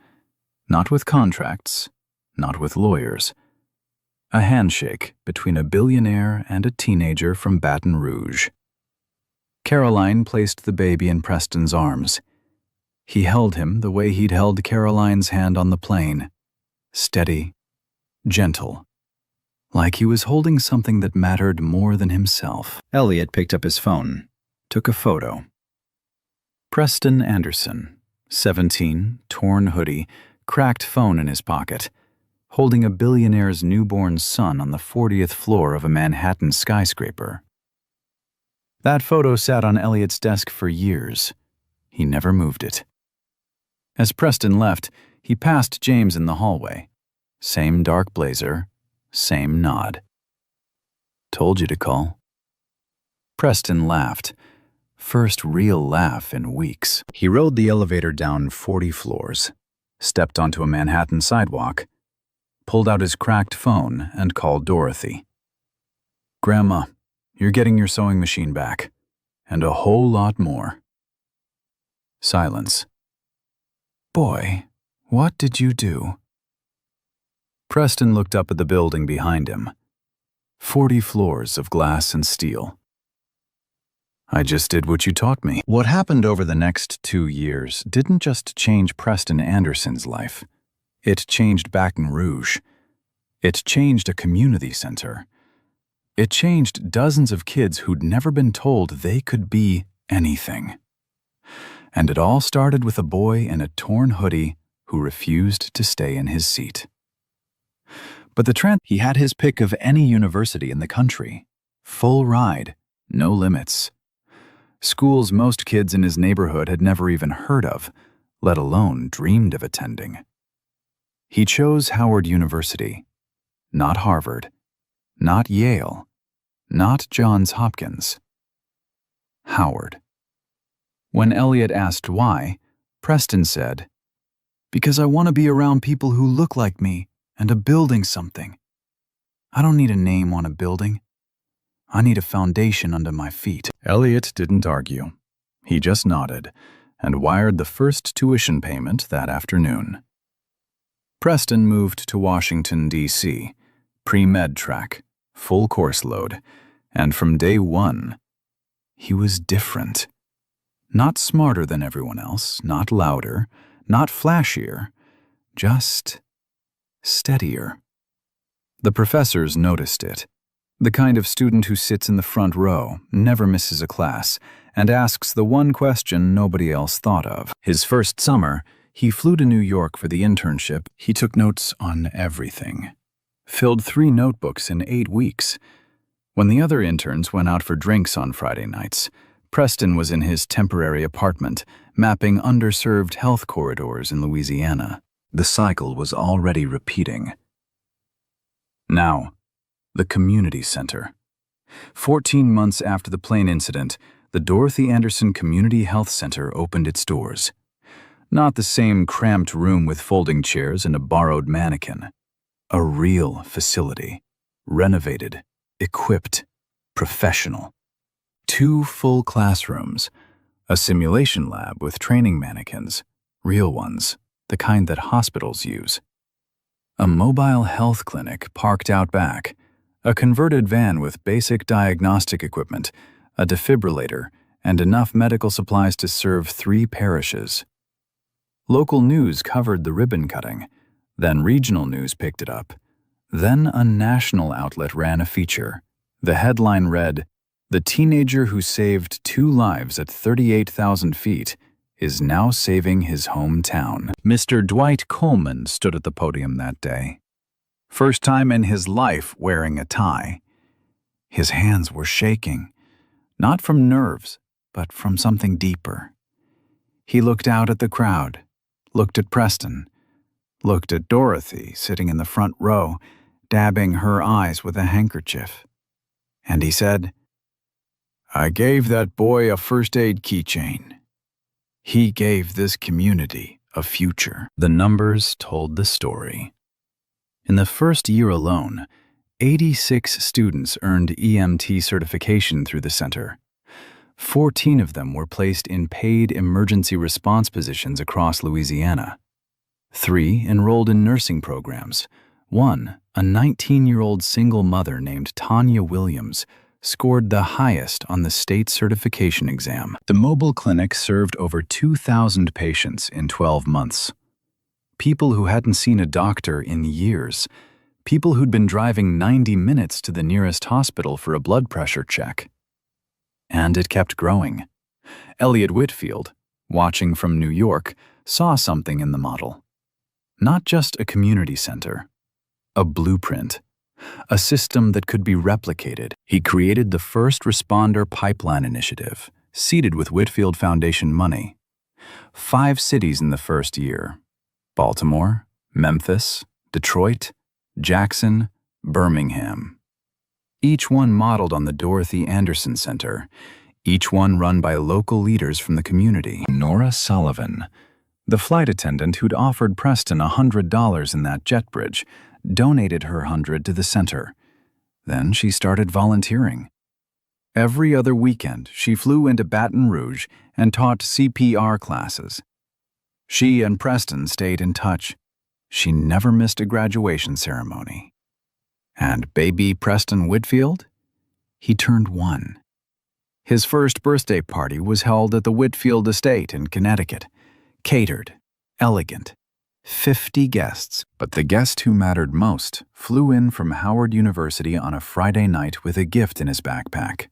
Not with contracts, not with lawyers. A handshake between a billionaire and a teenager from Baton Rouge. Caroline placed the baby in Preston's arms. He held him the way he'd held Caroline's hand on the plane. Steady, gentle. like he was holding something that mattered more than himself. Elliot picked up his phone, took a photo. Preston Anderson, 17, torn hoodie, cracked phone in his pocket, holding a billionaire's newborn son on the 40th floor of a Manhattan skyscraper. That photo sat on Elliot's desk for years. He never moved it. As Preston left, he passed James in the hallway. Same dark blazer, same nod. Told you to call. Preston laughed. First real laugh in weeks. He rode the elevator down 40 floors, stepped onto a Manhattan sidewalk, pulled out his cracked phone, and called Dorothy. "Grandma, you're getting your sewing machine back, and a whole lot more." Silence. "Boy, what did you do?" Preston looked up at the building behind him. 40 floors of glass and steel. "I just did what you taught me." What happened over the next 2 years didn't just change Preston Anderson's life. It changed Baton Rouge. It changed a community center. It changed dozens of kids who'd never been told they could be anything. And it all started with a boy in a torn hoodie who refused to stay in his seat. But he had his pick of any university in the country. Full ride, no limits. Schools most kids in his neighborhood had never even heard of, let alone dreamed of attending. He chose Howard University, not Harvard, not Yale, not Johns Hopkins. Howard. When Elliot asked why, Preston said, "Because I want to be around people who look like me and are building something. I don't need a name on a building. I need a foundation under my feet." Elliot didn't argue. He just nodded and wired the first tuition payment that afternoon. Preston moved to Washington, D.C., pre-med track, full course load, and from day one, he was different. Not smarter than everyone else, not louder, not flashier, just steadier. The professors noticed it. The kind of student who sits in the front row, never misses a class, and asks the one question nobody else thought of. His first summer, he flew to New York for the internship. He took notes on everything. Filled 3 notebooks in 8 weeks. When the other interns went out for drinks on Friday nights, Preston was in his temporary apartment, mapping underserved health corridors in Louisiana. The cycle was already repeating. Now, the community center. 14 months after the plane incident, the Dorothy Anderson Community Health Center opened its doors. Not the same cramped room with folding chairs and a borrowed mannequin. A real facility. Renovated, equipped, professional. 2 full classrooms, a simulation lab with training mannequins, real ones, the kind that hospitals use. A mobile health clinic parked out back, a converted van with basic diagnostic equipment, a defibrillator, and enough medical supplies to serve 3 parishes. Local news covered the ribbon cutting, then regional news picked it up. Then a national outlet ran a feature. The headline read, "The teenager who saved 2 lives at 38,000 feet is now saving his hometown." Mr. Dwight Coleman stood at the podium that day. First time in his life wearing a tie. His hands were shaking, not from nerves, but from something deeper. He looked out at the crowd, looked at Preston, looked at Dorothy sitting in the front row, dabbing her eyes with a handkerchief. And he said, "I gave that boy a first aid keychain. He gave this community a future." The numbers told the story. In the first year alone, 86 students earned EMT certification through the center. 14 of them were placed in paid emergency response positions across Louisiana. 3 enrolled in nursing programs. 1, a 19-year-old single mother named Tanya Williams, scored the highest on the state certification exam. The mobile clinic served over 2,000 patients in 12 months. People who hadn't seen a doctor in years. People who'd been driving 90 minutes to the nearest hospital for a blood pressure check. And it kept growing. Elliot Whitfield, watching from New York, saw something in the model. Not just a community center, a blueprint, a system that could be replicated. He created the First Responder Pipeline Initiative, seeded with Whitfield Foundation money. 5 cities in the first year: Baltimore, Memphis, Detroit, Jackson, Birmingham. Each one modeled on the Dorothy Anderson Center, each one run by local leaders from the community. Nora Sullivan, the flight attendant who'd offered Preston $100 in that jet bridge, donated her $100 to the center. Then she started volunteering. Every other weekend, she flew into Baton Rouge and taught CPR classes. She and Preston stayed in touch. She never missed a graduation ceremony. And baby Preston Whitfield? He turned 1. His first birthday party was held at the Whitfield Estate in Connecticut. Catered, elegant, 50 guests. But the guest who mattered most flew in from Howard University on a Friday night with a gift in his backpack.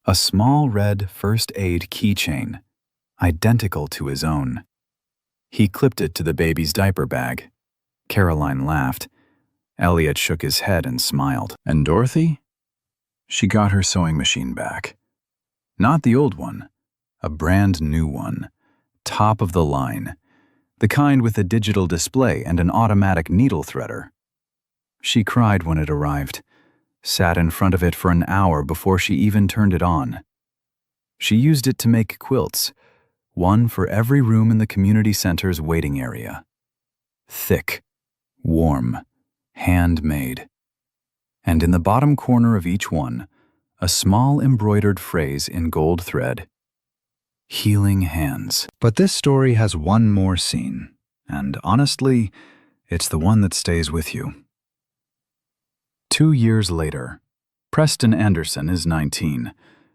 A small red first aid keychain, identical to his own. He clipped it to the baby's diaper bag. Caroline laughed. Elliot shook his head and smiled. And Dorothy? She got her sewing machine back. Not the old one, a brand new one, top of the line, the kind with a digital display and an automatic needle threader. She cried when it arrived, sat in front of it for an hour before she even turned it on. She used it to make quilts, one for every room in the community center's waiting area. Thick, warm, handmade. And in the bottom corner of each one, a small embroidered phrase in gold thread. Healing hands. But this story has one more scene, and honestly, it's the one that stays with you. 2 years later, Preston Anderson is 19,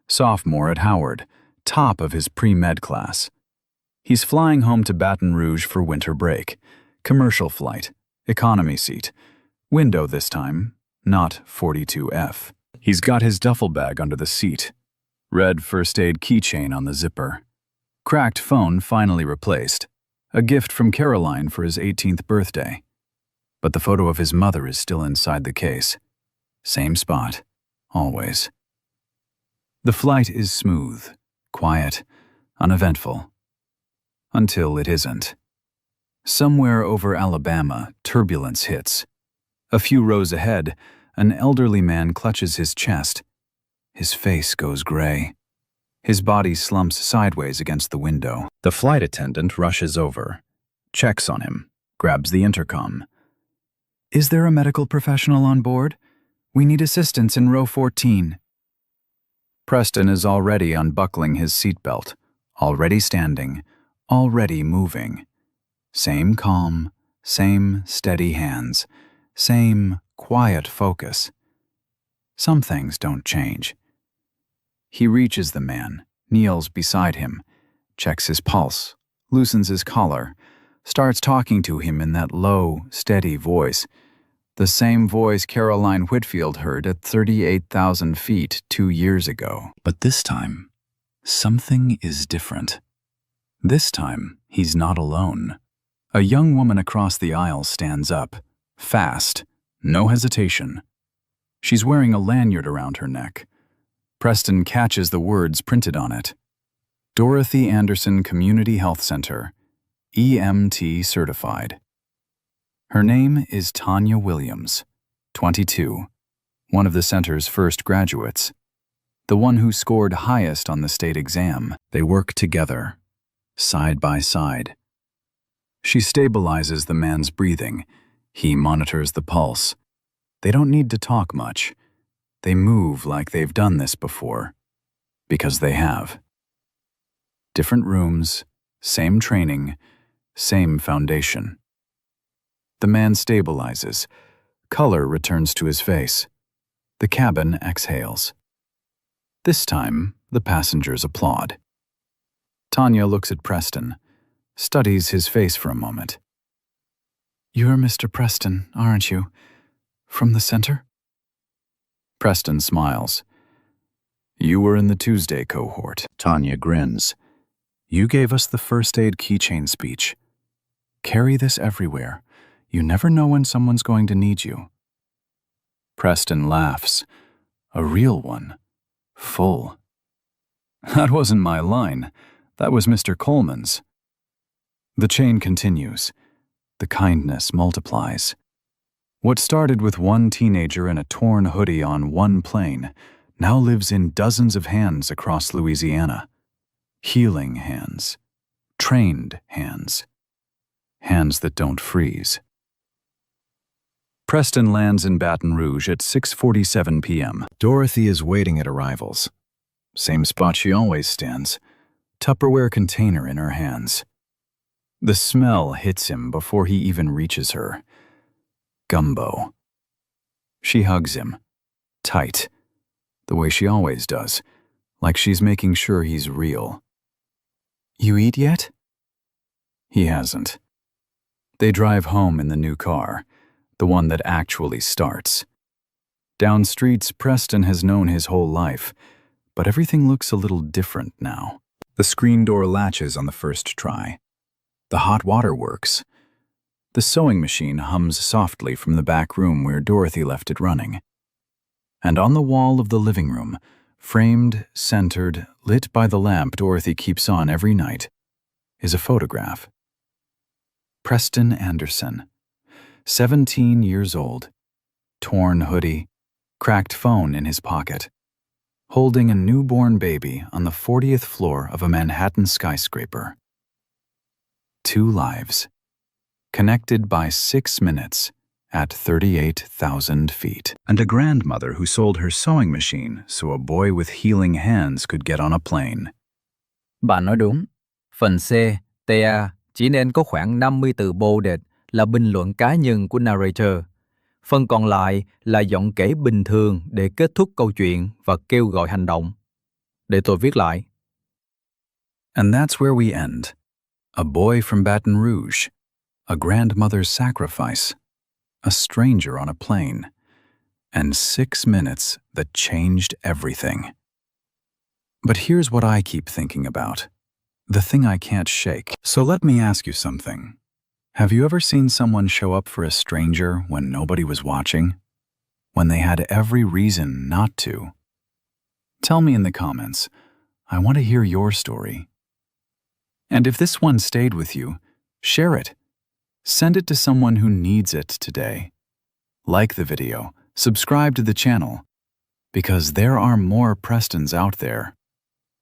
sophomore at Howard, top of his pre-med class. He's flying home to Baton Rouge for winter break. Commercial flight, economy seat, window this time, not 42F. He's got his duffel bag under the seat, red first aid keychain on the zipper. Cracked phone finally replaced, a gift from Caroline for his 18th birthday. But the photo of his mother is still inside the case. Same spot, always. The flight is smooth, quiet, uneventful. Until it isn't. Somewhere over Alabama, turbulence hits. A few rows ahead, an elderly man clutches his chest. His face goes gray. His body slumps sideways against the window. The flight attendant rushes over, checks on him, grabs the intercom. "Is there a medical professional on board? We need assistance in row 14. Preston is already unbuckling his seatbelt, already standing, already moving. Same calm, same steady hands, same quiet focus. Some things don't change. He reaches the man, kneels beside him, checks his pulse, loosens his collar, starts talking to him in that low, steady voice, the same voice Caroline Whitfield heard at 38,000 feet 2 years ago. But this time, something is different. This time, he's not alone. A young woman across the aisle stands up, fast, no hesitation. She's wearing a lanyard around her neck. Preston catches the words printed on it. Dorothy Anderson Community Health Center, EMT certified. Her name is Tanya Williams, 22, one of the center's first graduates, the one who scored highest on the state exam. They work together, side by side. She stabilizes the man's breathing. He monitors the pulse. They don't need to talk much. They move like they've done this before, because they have. Different rooms, same training, same foundation. The man stabilizes. Color returns to his face. The cabin exhales. This time, the passengers applaud. Tanya looks at Preston, studies his face for a moment. "You're Mr. Preston, aren't you? From the center? Preston smiles. You were in the Tuesday cohort. Tanya grins. You gave us the first aid keychain speech. Carry this everywhere. You never know when someone's going to need you. Preston laughs. A real one. Full. That wasn't my line. That was Mr. Coleman's. The chain continues. The kindness multiplies. What started with one teenager in a torn hoodie on one plane now lives in dozens of hands across Louisiana. Healing hands. Trained hands. Hands that don't freeze. Preston lands in Baton Rouge at 6:47 p.m. Dorothy is waiting at arrivals. Same spot she always stands. Tupperware container in her hands. The smell hits him before he even reaches her. Gumbo. She hugs him. Tight. The way she always does. Like she's making sure he's real. You eat yet? He hasn't. They drive home in the new car. The one that actually starts. Down streets Preston has known his whole life, but everything looks a little different now. The screen door latches on the first try. The hot water works. The sewing machine hums softly from the back room where Dorothy left it running. And on the wall of the living room, framed, centered, lit by the lamp Dorothy keeps on every night, is a photograph. Preston Anderson. 17 years old, torn hoodie, cracked phone in his pocket, holding a newborn baby on the 40th floor of a Manhattan skyscraper. 2 lives, connected by 6 minutes at 38,000 feet. And a grandmother who sold her sewing machine so a boy with healing hands could get on a plane. Bạn nói đúng. Phần C, TA chỉ nên có khoảng 50 từ bolded là bình luận cá nhân của narrator. Phần còn lại là giọng kể bình thường để kết thúc câu chuyện và kêu gọi hành động. Để tôi viết lại. And that's where we end. A boy from Baton Rouge. A grandmother's sacrifice. A stranger on a plane. And 6 minutes that changed everything. But here's what I keep thinking about. The thing I can't shake. So let me ask you something. Have you ever seen someone show up for a stranger when nobody was watching? When they had every reason not to? Tell me in the comments. I want to hear your story. And if this one stayed with you, share it. Send it to someone who needs it today. Like the video, subscribe to the channel, because there are more Prestons out there,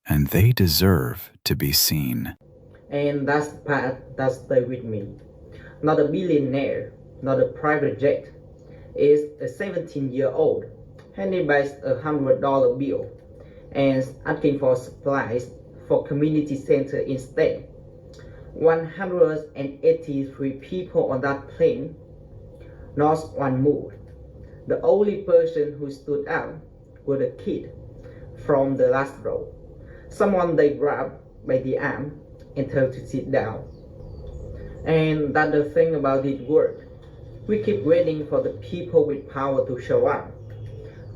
and they deserve to be seen. And that's the part that stay with me. Not a billionaire, not a private jet. Is a 17-year-old handing back $100 bill and asking for supplies for community center instead. 183 people on that plane, not one moved. The only person who stood out was a kid from the last row. Someone they grabbed by the arm and told to sit down. And that's the thing about this world. We keep waiting for the people with power to show up.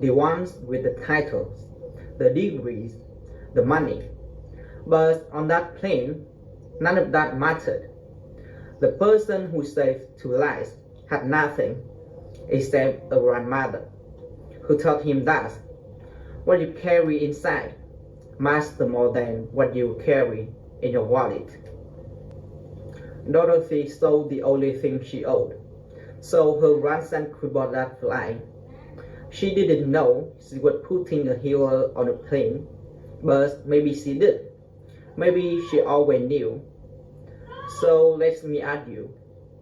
The ones with the titles, the degrees, the money. But on that plane, none of that mattered. The person who saved 2 lives had nothing except a grandmother who taught him that what you carry inside matters more than what you carry in your wallet. Dorothy sold the only thing she owned, so her grandson could board that flight. She didn't know she was putting a healer on a plane, but maybe she did. Maybe she always knew. So let me ask you,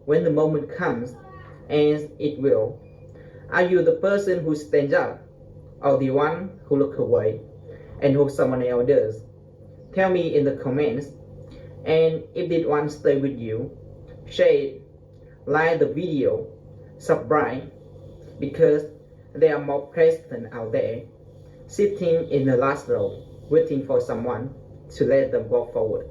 when the moment comes, and it will, are you the person who stands up, or the one who looks away and hopes someone else does? Tell me in the comments. And if this one stay with you, share it, like the video, subscribe, because there are more Prestons out there sitting in the last row waiting for someone to let them go forward.